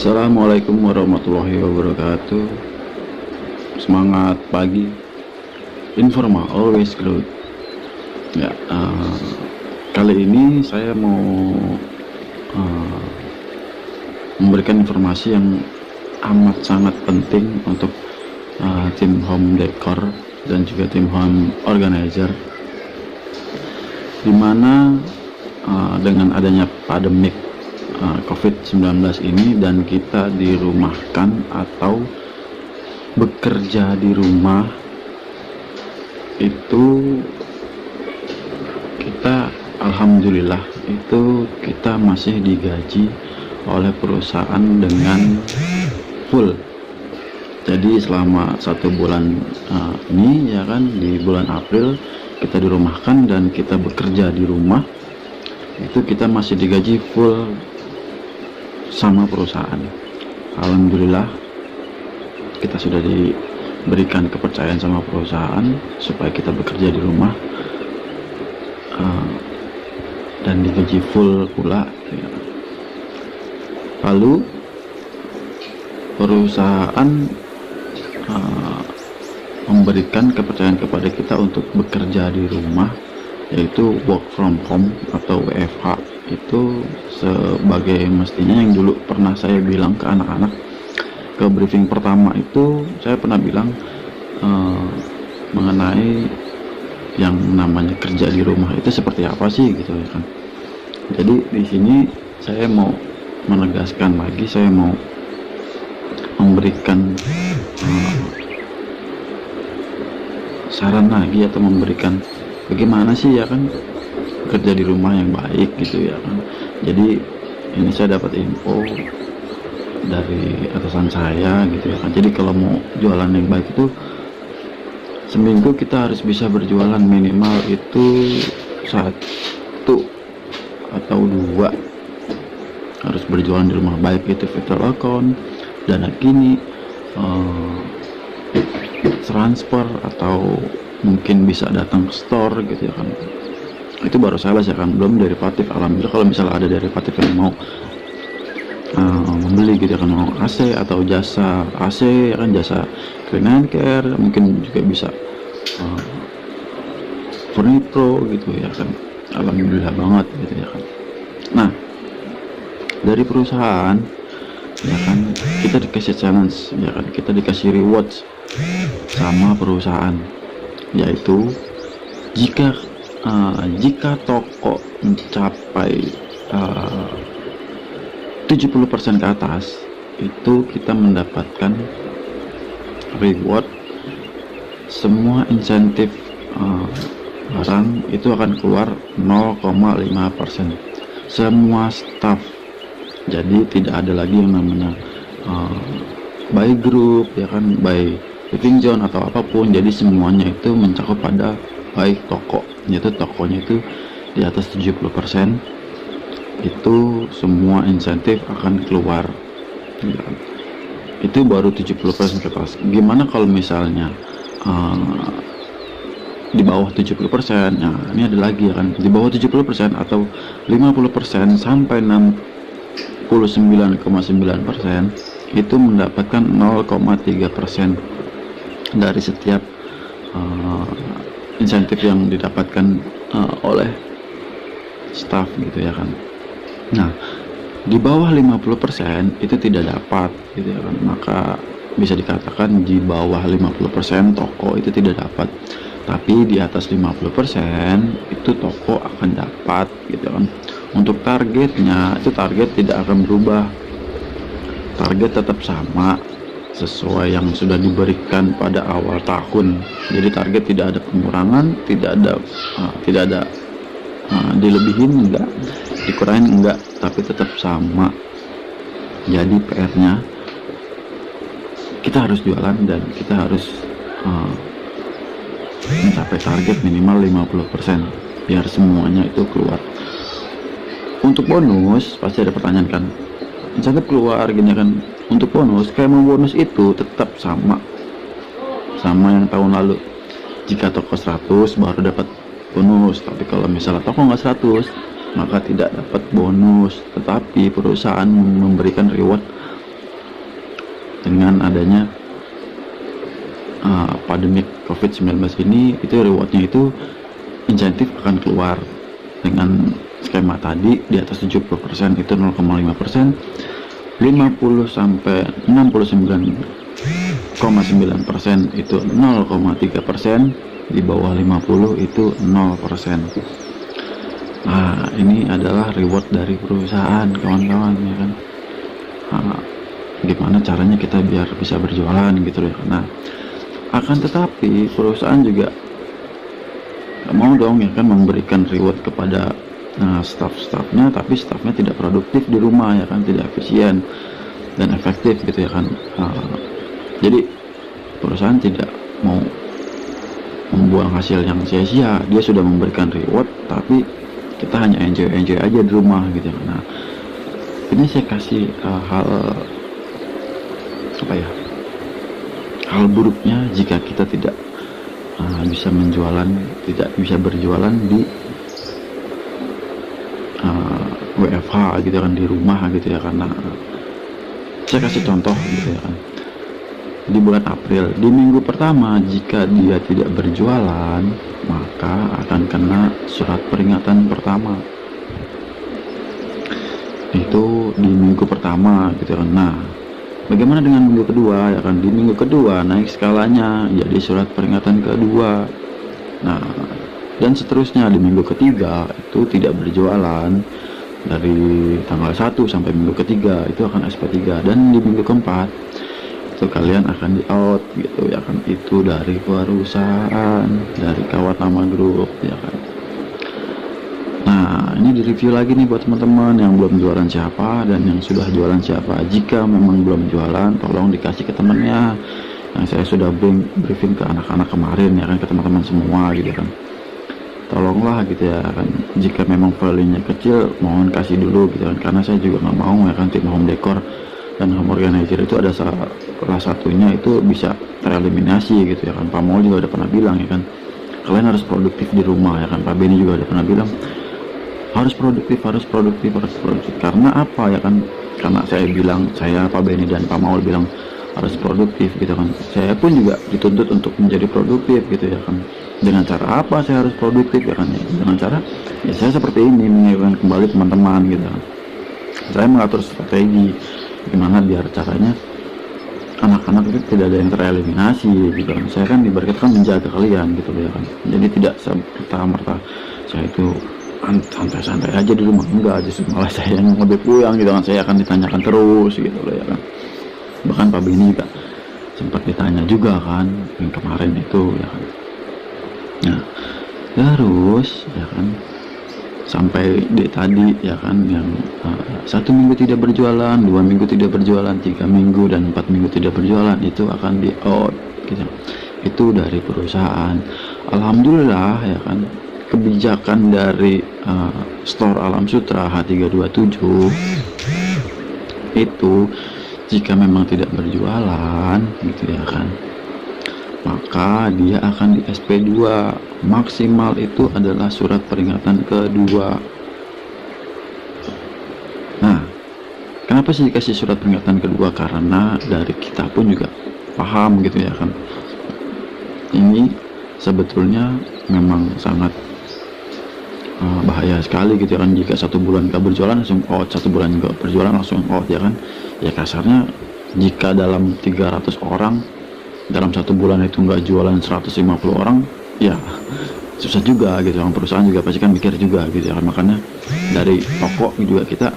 Assalamualaikum warahmatullahi wabarakatuh. Semangat pagi, informal always good. Ya, kali ini saya mau uh, memberikan informasi yang amat sangat penting untuk tim home decor dan juga tim home organizer, dimana dengan adanya pandemik COVID-19 ini dan kita dirumahkan atau bekerja di rumah, itu kita alhamdulillah itu kita masih digaji oleh perusahaan dengan full. Jadi selama 1 bulan ini ya kan, di bulan April kita dirumahkan dan kita bekerja di rumah, itu kita masih digaji full sama perusahaan. Alhamdulillah kita sudah diberikan kepercayaan sama perusahaan supaya kita bekerja di rumah dan digaji full pula. Lalu perusahaan memberikan kepercayaan kepada kita untuk bekerja di rumah, yaitu work from home atau WFH. Itu sebagai mestinya yang dulu pernah saya bilang ke anak-anak ke briefing pertama itu, saya pernah bilang mengenai yang namanya kerja di rumah itu seperti apa sih gitu ya kan. Jadi di sini saya mau menegaskan lagi, saya mau memberikan saran lagi atau memberikan bagaimana sih ya kan kerja di rumah yang baik gitu ya kan. Jadi ini saya dapat info dari atasan saya gitu ya kan. Jadi kalau mau jualan yang baik itu seminggu kita harus bisa berjualan minimal itu 1 atau 2 harus berjualan di rumah, baik itu virtual account, dana kini, transfer, atau mungkin bisa datang ke store gitu ya kan. Itu baru sales ya kan, belum derivatif. Alhamdulillah kalau misalnya ada derivatif yang mau membeli gitu ya kan, mau AC atau jasa AC ya kan, jasa clean and care, mungkin juga bisa Furnipro gitu ya kan. Alhamdulillah banget gitu ya kan. Nah, dari perusahaan ya kan, kita dikasih challenge ya kan, kita dikasih rewards sama perusahaan, yaitu jika toko mencapai 70% ke atas, itu kita mendapatkan reward. Semua insentif barang itu akan keluar 0,5%, semua staff. Jadi tidak ada lagi yang namanya by group ya kan, by living zone atau apapun. Jadi semuanya itu mencakup pada baik toko, yaitu tokonya itu di atas 70%, itu semua insentif akan keluar ya. Itu baru 70% ke atas. Gimana kalau misalnya di bawah 70%? Nah, ini ada lagi ya kan, di bawah 70% atau 50% sampai 69,9% itu mendapatkan 0,3% dari setiap insentif yang didapatkan oleh staff gitu ya kan. Nah, di bawah 50% itu tidak dapat gitu ya kan. Maka bisa dikatakan di bawah 50% toko itu tidak dapat. Tapi di atas 50% itu toko akan dapat gitu kan. Untuk targetnya, itu target tidak akan berubah. Target tetap sama sesuai yang sudah diberikan pada awal tahun. Jadi target tidak ada pengurangan, tidak ada dilebihin enggak, dikurangin enggak, tapi tetap sama. Jadi PR-nya kita harus jualan dan kita harus mencapai target minimal 50% biar semuanya itu keluar. Untuk bonus pasti ada pertanyaan kan, insentif keluar gini kan. Untuk bonus, kayak mau bonus itu tetap sama yang tahun lalu. Jika toko 100 baru dapat bonus, tapi kalau misalnya toko nggak 100 maka tidak dapat bonus. Tetapi perusahaan memberikan reward dengan adanya pandemik COVID-19 ini, itu rewardnya itu insentif akan keluar dengan skema tadi di atas 70% itu 0,5%, 50 sampai 69,9% itu 0,3%, di bawah 50 itu 0%. Nah, ini adalah reward dari perusahaan, kawan-kawan, ya kan. Gimana caranya kita biar bisa berjualan gitu ya. Nah, akan tetapi perusahaan juga gak mau dong ya kan memberikan reward kepada staff-staffnya, tapi staffnya tidak produktif di rumah ya kan, tidak efisien dan efektif gitu ya kan. Jadi perusahaan tidak mau membuang hasil yang sia-sia, dia sudah memberikan reward tapi kita hanya enjoy aja di rumah gitu ya. Nah, ini saya kasih hal buruknya jika kita tidak bisa bisa berjualan di WFH gitu kan, di rumah gitu ya. Karena saya kasih contoh gitu ya kan, di bulan April di minggu pertama jika dia tidak berjualan maka akan kena surat peringatan pertama, itu di minggu pertama gitu kan. Nah, bagaimana dengan minggu kedua ya kan? Di minggu kedua naik skalanya jadi surat peringatan kedua. Nah, dan seterusnya di minggu ketiga itu tidak berjualan, dari tanggal 1 sampai minggu ketiga itu akan SP3, dan di minggu keempat itu kalian akan di out gitu ya kan, itu dari perusahaan, dari Kawat Nama Grup ya kan. Nah, ini di review lagi nih buat teman-teman yang belum jualan siapa dan yang sudah jualan siapa. Jika memang belum jualan, tolong dikasih ke temannya. Yang saya sudah briefing ke anak-anak kemarin ya kan, ke teman-teman semua gitu kan. Tolonglah gitu ya kan. Jika memang value-nya kecil, mohon kasih dulu gitu kan. Karena saya juga nggak mau ya kan, tim home decor dan home organizer itu ada salah satunya itu bisa tereliminasi gitu ya kan. Pak Mol juga udah pernah bilang ya kan, kalian harus produktif di rumah ya kan. Pak Beni juga udah pernah bilang harus produktif. Karena apa ya kan? Karena saya bilang, saya, Pak Beni dan Pak Maul bilang harus produktif gitu kan. Saya pun juga dituntut untuk menjadi produktif gitu ya kan. Dengan cara apa saya harus produktif ya kan? Dengan cara ya saya seperti ini, mengingatkan kembali teman-teman gitu kan. Saya mengatur strategi gimana biar caranya anak-anak itu tidak ada yang tereliminasi gitu kan. Saya kan diberkatkan menjaga kalian gitu ya kan. Jadi tidak serta-merta saya itu santai-santai aja di rumah, enggak, justru malah saya yang lebih puyang gitu kan. Saya akan ditanyakan terus gitu loh ya kan. Bahkan Pak Beni juga sempat ditanya juga kan yang kemarin itu ya kan. Nah, terus ya kan sampai di tadi ya kan, yang 1 minggu tidak berjualan, 2 minggu tidak berjualan, 3 minggu dan 4 minggu tidak berjualan, itu akan di out gitu. Itu dari perusahaan. Alhamdulillah ya kan, kebijakan dari store Alam Sutra H327 itu jika memang tidak berjualan gitu ya kan, maka dia akan di SP2, maksimal itu adalah surat peringatan kedua. Nah, kenapa sih dikasih surat peringatan kedua? Karena dari kita pun juga paham gitu ya kan, ini sebetulnya memang sangat bahaya sekali gitu kan. Jika 1 bulan gak berjualan langsung out, 1 bulan gak berjualan langsung out ya kan. Ya kasarnya jika dalam 300 orang dalam 1 bulan itu nggak jualan 150 orang, ya susah juga gitu. Orang perusahaan juga pasti kan mikir juga gitu ya kan. Makanya dari toko juga kita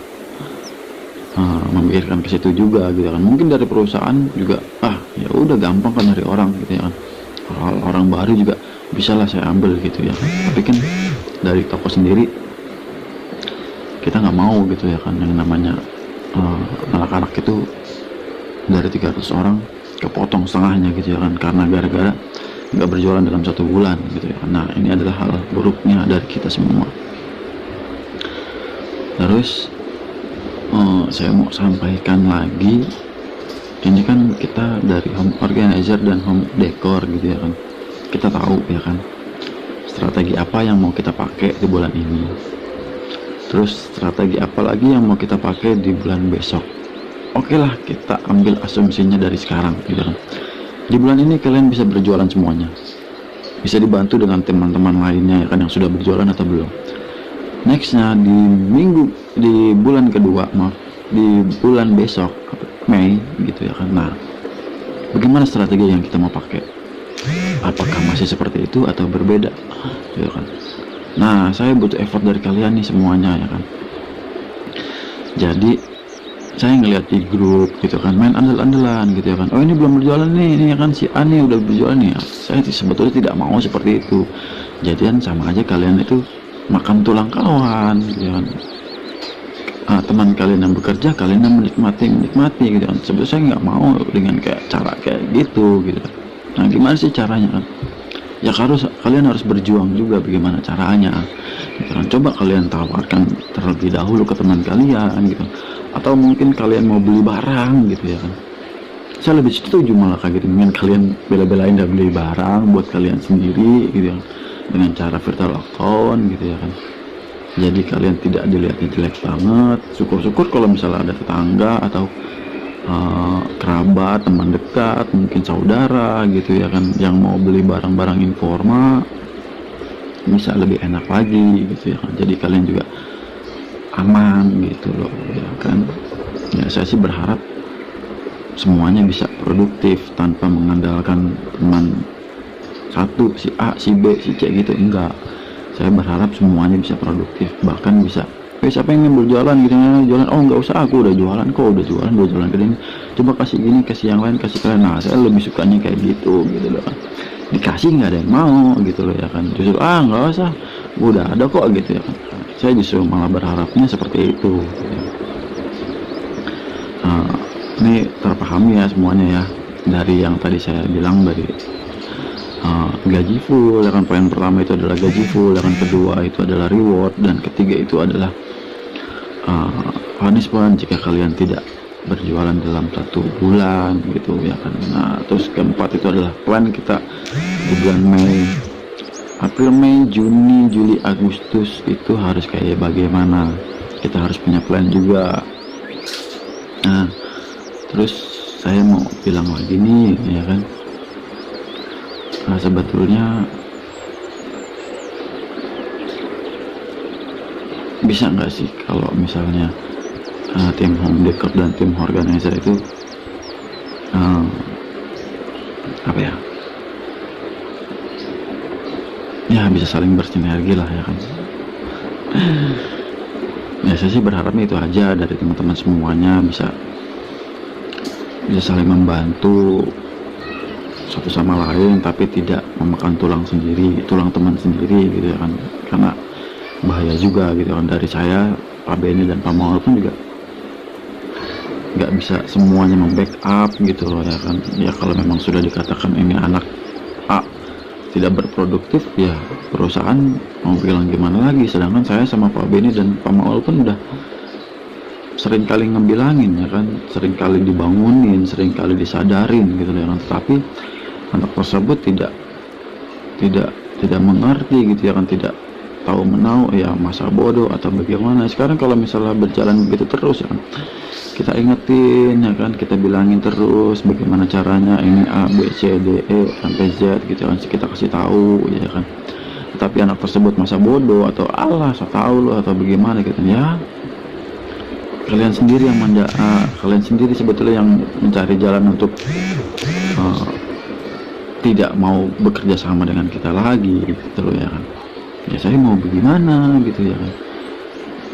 memikirkan ke situ juga gitu kan. Mungkin dari perusahaan juga ya udah gampang kan dari orang gitu ya kan, orang baru juga bisa lah saya ambil gitu ya kan. Tapi kan dari toko sendiri kita nggak mau gitu ya kan, yang namanya anak-anak itu dari 300 orang kepotong setengahnya gitu ya kan, karena gara-gara nggak berjualan dalam 1 bulan gitu ya. Nah, ini adalah hal buruknya dari kita semua. Terus saya mau sampaikan lagi, ini kan kita dari home organizer dan home decor gitu ya kan, kita tahu ya kan strategi apa yang mau kita pakai di bulan ini, terus strategi apa lagi yang mau kita pakai di bulan besok. Oke lah, kita ambil asumsinya dari sekarang gitu kan. Di bulan ini kalian bisa berjualan semuanya, bisa dibantu dengan teman-teman lainnya ya kan yang sudah berjualan atau belum. Nextnya di bulan kedua, maaf, di bulan besok Mei gitu ya kan. Nah, bagaimana strategi yang kita mau pakai? Apakah masih seperti itu atau berbeda ya kan? Nah, saya butuh effort dari kalian nih semuanya ya kan. Jadi saya ngeliat di grup gitu kan, main andal-andalan gitu ya kan, oh ini belum berjualan nih, ini ya kan si A nih udah berjualan nih ya. Saya sebetulnya tidak mau seperti itu. Jadian sama aja kalian itu makan tulang kawan gitu kan. Teman kalian yang bekerja, kalian yang menikmati gitu kan. Sebetulnya saya nggak mau dengan kayak cara kayak gitu gitu. Nah, gimana sih caranya kan? Ya kalian harus berjuang juga bagaimana caranya gitu kan. Coba kalian tawarkan terlebih dahulu ke teman kalian gitu, atau mungkin kalian mau beli barang gitu ya kan. Saya lebih setuju malah kayak gitu, dengan kalian bela-belain dan beli barang buat kalian sendiri gitu ya, dengan cara virtual account gitu ya kan. Jadi kalian tidak dilihatnya jelek banget. Syukur-syukur kalau misalnya ada tetangga atau kerabat, teman dekat, mungkin saudara gitu ya kan, yang mau beli barang-barang informal, bisa lebih enak lagi gitu ya kan. Jadi kalian juga aman gitu loh ya kan. Ya saya sih berharap semuanya bisa produktif tanpa mengandalkan teman satu, si A, si B, si C gitu, enggak. Saya berharap semuanya bisa produktif, bahkan bisa siapa yang berjualan gitu ya, jualan, oh nggak usah, aku udah jualan kok, udah jualan ke ini, coba kasih gini, kasih yang lain, kasih kalian. Nah, saya lebih sukanya kayak gitu loh kan. Dikasih nggak ada yang mau gitu loh ya kan, justru nggak usah, udah ada kok gitu ya kan. Saya justru malah berharapnya seperti itu gitu ya. Ini terpahami ya semuanya ya, dari yang tadi saya bilang, dari gaji full ya kan. Poin pertama itu adalah gaji full, dan kedua itu adalah reward, dan ketiga itu adalah punishment jika kalian tidak berjualan dalam 1 bulan gitu ya kan. Nah, terus keempat itu adalah plan kita di bulan Mei, April, Mei, Juni, Juli, Agustus itu harus kayak bagaimana. Kita harus punya plan juga. Nah, terus saya mau bilang lagi nih ya kan, sebetulnya bisa nggak sih kalau misalnya tim home decor dan tim organizer itu apa ya bisa saling bersinergi lah ya kan. Ya saya sih berharapnya itu aja, dari teman-teman semuanya bisa saling membantu satu sama lain, tapi tidak memakan tulang teman sendiri gitu ya kan. Karena bahaya juga gitu kan. Dari saya, Pak Benny dan Pak Maul pun juga nggak bisa semuanya membackup gitu loh ya kan. Ya kalau memang sudah dikatakan ini anak A tidak berproduktif, ya perusahaan mau bilang gimana lagi. Sedangkan saya sama Pak Benny dan Pak Maul pun udah sering kali ngebilangin ya kan, sering kali dibangunin, sering kali disadarin gitu ya kan. Tetapi anak tersebut tidak mengerti gitu ya kan, tidak tahu menau, ya masa bodoh atau bagaimana. Sekarang kalau misalnya berjalan begitu terus ya kan, kita ingetin ya kan, kita bilangin terus bagaimana caranya, ini A, B, C, D, E sampai Z gitu kan, kita kasih tahu ya kan. Tapi anak tersebut masa bodoh atau Allah so tahu lo atau bagaimana gitu ya. Kalian sendiri yang kalian sendiri sebetulnya yang mencari jalan untuk tidak mau bekerja sama dengan kita lagi gitu loh ya kan. Ya saya mau bagaimana gitu ya kan.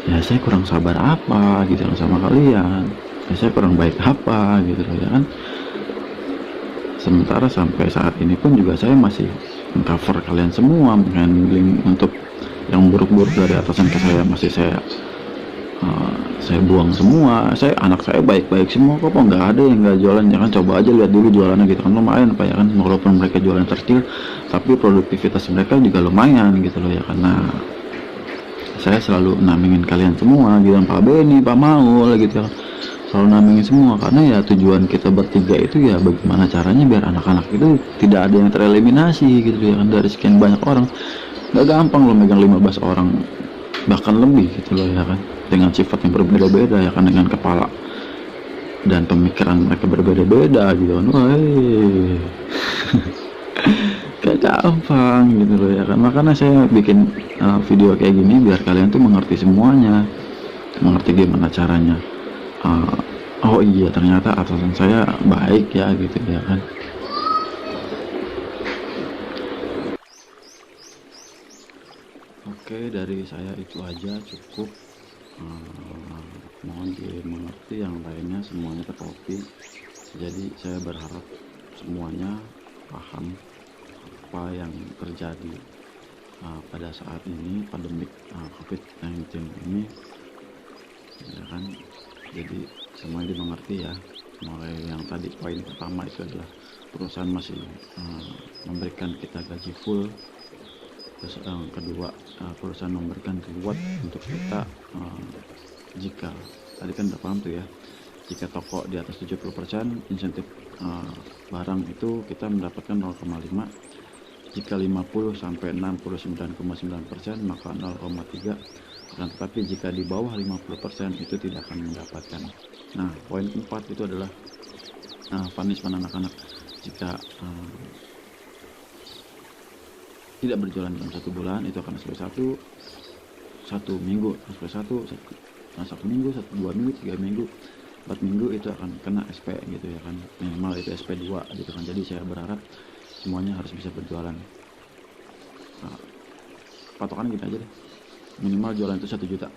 Ya saya kurang sabar apa gitu sama kalian. Ya saya kurang baik apa gitu loh ya kan. Sementara sampai saat ini pun juga saya masih mengcover kalian semua, menghandling untuk yang buruk-buruk dari atasan ke saya, masih saya buang semua. Anak saya baik-baik semua kok, nggak ada yang nggak jualan ya kan. Coba aja lihat dulu jualannya gitu kan, lumayan apa ya kan, walaupun mereka jualan terkecil tapi produktivitas mereka juga lumayan gitu loh ya. Karena saya selalu namingin kalian semua gitu, Pak Benny, Pak Maul gitu ya, selalu namingin semua, karena ya tujuan kita bertiga itu ya bagaimana caranya biar anak-anak itu tidak ada yang tereliminasi gitu ya kan. Dari sekian banyak orang, nggak gampang lo megang 15 orang bahkan lebih gitu loh ya kan, dengan sifat yang berbeda-beda ya kan, dengan kepala dan pemikiran mereka berbeda-beda gitu kan. Wah, gak gampang gitu loh ya kan. Makanya saya bikin video kayak gini biar kalian tuh mengerti semuanya, mengerti gimana caranya. Uh, oh iya, ternyata atasan saya baik ya gitu ya kan. Oke, dari saya itu aja cukup. Mohon dimengerti yang lainnya, semuanya terkopi. Jadi saya berharap semuanya paham apa yang terjadi pada saat ini pandemi COVID-19 ini ya kan. Jadi semuanya dimengerti ya. Mulai yang tadi poin pertama itu adalah perusahaan masih memberikan kita gaji full. Terus yang kedua, perusahaan memberikan reward untuk kita jika tadi kan udah paham tuh ya, jika toko di atas 70% insentif barang itu kita mendapatkan 0,5, jika 50 sampai 69,9% maka 0,3, dan tetapi jika di bawah 50% itu tidak akan mendapatkan. Nah, poin 4 itu adalah punishment anak-anak jika tidak berjualan dalam 1 bulan itu akan SP 1 minggu, SP 1 minggu, 2 minggu, 3 minggu, 4 minggu itu akan kena SP gitu ya kan, minimal itu SP 2 gitu kan. Jadi saya berharap semuanya harus bisa berjualan. Patokan gini aja deh, minimal jualan itu 1 juta,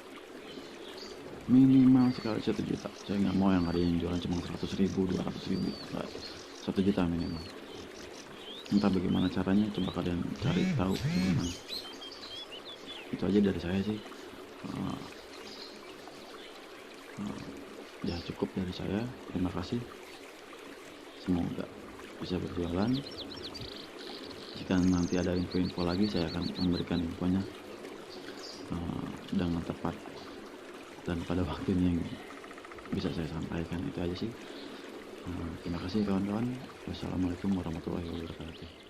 minimal sekali 1 juta. Saya nggak mau yang ada yang jualan cuma 100.000, 200.000, 1 juta minimal. Entah bagaimana caranya, coba kalian cari tahu gimana. Itu aja dari saya sih. Ya cukup dari saya, terima kasih, semoga bisa berjualan. Jika nanti ada info-info lagi saya akan memberikan infonya dengan tepat dan pada waktunya yang bisa saya sampaikan. Itu aja sih. Terima kasih kawan-kawan. Wassalamualaikum warahmatullahi wabarakatuh.